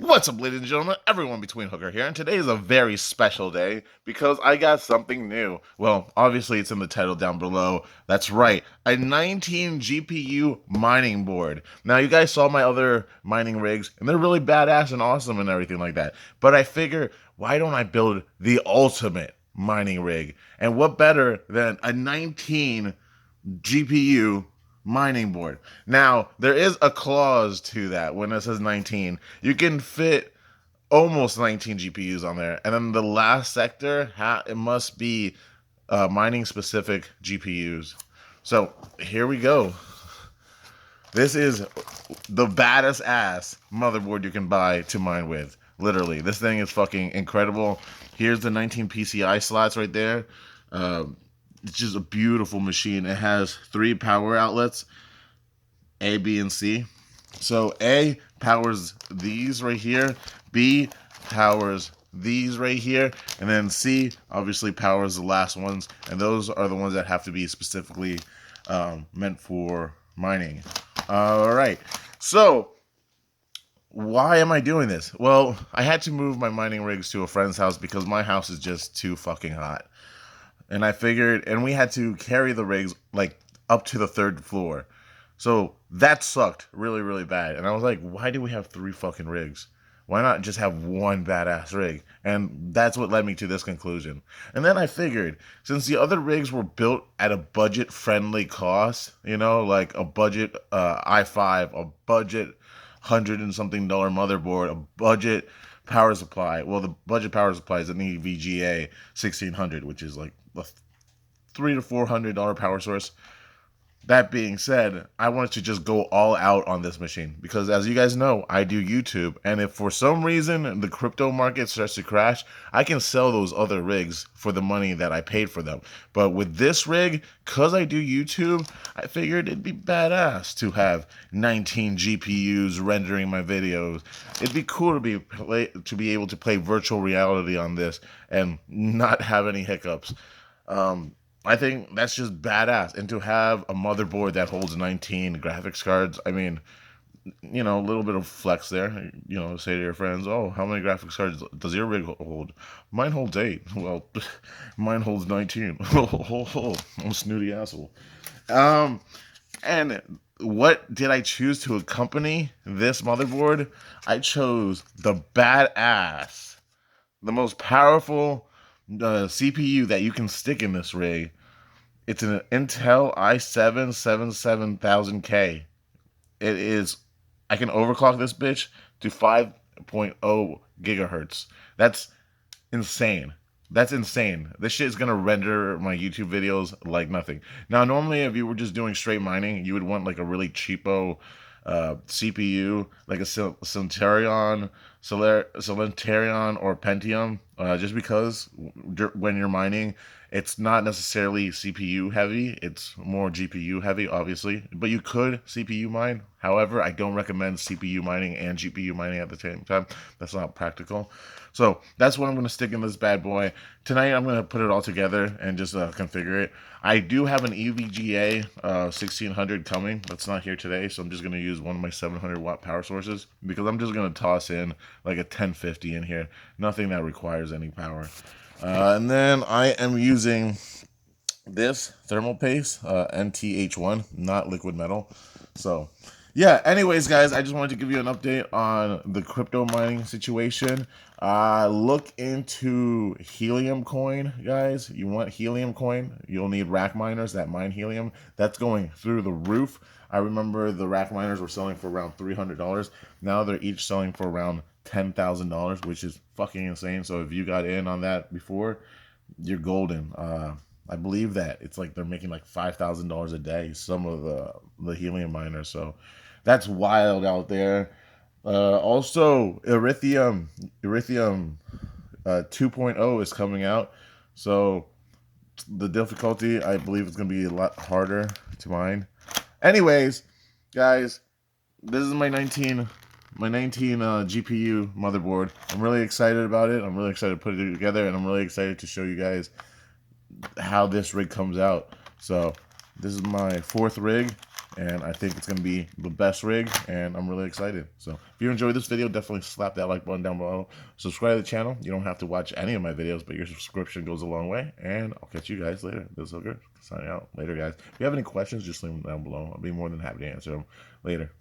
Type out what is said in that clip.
What's up, ladies and gentlemen? Everyone between Hooker here, and today is a very special day because I got something new. Well, obviously, it's in the title down below. That's right, a 19 GPU mining board. Now, you guys saw my other mining rigs, and they're really badass and awesome and everything like that. But I figure, why don't I build the ultimate mining rig? And what better than a 19 GPU mining board. Now, there is a clause to that when it says 19. You can fit almost 19 GPUs on there. And then the last sector, it must be mining specific GPUs. So here we go. This is the baddest ass motherboard you can buy to mine with. Literally, this thing is fucking incredible. Here's the 19 PCI slots right there. It's just a beautiful machine. It has 3 power outlets, A, B, and C. So A powers these right here, B powers these right here, and then C obviously powers the last ones, and those are the ones that have to be specifically meant for mining. All right, so why am I doing this? Well, I had to move my mining rigs to a friend's house because my house is just too fucking hot. And I figured, and we had to carry the rigs like up to the 3rd floor. So that sucked really, really bad. And I was like, why do we have 3 fucking rigs? Why not just have one badass rig? And that's what led me to this conclusion. And then I figured, since the other rigs were built at a budget-friendly cost, you know, like a budget i5, a budget $100 and something motherboard, a budget power supply. Well, the budget power supply is an EVGA 1600, which is like a $300 to $400 power source. That being said, I wanted to just go all out on this machine because, as you guys know, I do YouTube, and if for some reason the crypto market starts to crash, I can sell those other rigs for the money that I paid for them. But with this rig, because I do YouTube, I figured it'd be badass to have 19 GPUs rendering my videos. It'd be cool to be able to play virtual reality on this and not have any hiccups. I think that's just badass. And to have a motherboard that holds 19 graphics cards, I mean, you know, a little bit of flex there. You know, say to your friends, oh, how many graphics cards does your rig hold? Mine holds 8. Well, mine holds 19. I'm a snooty asshole. And what did I choose to accompany this motherboard? I chose the badass, the most powerful CPU that you can stick in this rig. It's an Intel i7 7000K. It is, I can overclock this bitch to 5.0 gigahertz. That's insane. That's insane. This shit is gonna render my YouTube videos like nothing. Now, normally, if you were just doing straight mining, you would want like a really cheapo CPU, like a Centurion, Solentarion, or Pentium, just because when you're mining, it's not necessarily CPU heavy. It's more GPU heavy, obviously. But you could CPU mine. However, I don't recommend CPU mining and GPU mining at the same time. That's not practical. So that's what I'm going to stick in this bad boy. Tonight, I'm going to put it all together and just configure it. I do have an EVGA 1600 coming. That's not here today, so I'm just going to use one of my 700 watt power sources because I'm just going to toss in like a 1050 in here. Nothing that requires any power. And then I am using this thermal paste, NTH1, not liquid metal. So, yeah, anyways, guys, I just wanted to give you an update on the crypto mining situation. Look into helium coin, guys. You want helium coin? You'll need rack miners that mine helium. That's going through the roof. I remember the rack miners were selling for around $300. Now they're each selling for around $10,000, which is fucking insane. So if you got in on that before, you're golden. I believe that it's like they're making like $5,000 a day, some of the helium miners. So that's wild out there. Also, Erythium 2.0 is coming out. So the difficulty, I believe, is going to be a lot harder to mine. Anyways, guys, this is my 19 GPU motherboard. I'm really excited about it. I'm really excited to put it together, and I'm really excited to show you guys how this rig comes out. So this is my 4th rig. and I think it's going to be the best rig, and I'm really excited. So if you enjoyed this video, definitely slap that like button down below. Subscribe to the channel. You don't have to watch any of my videos, but your subscription goes a long way, and I'll catch you guys later. This is Hooker signing out. Later, guys. If you have any questions, just leave them down below. I'll be more than happy to answer them later.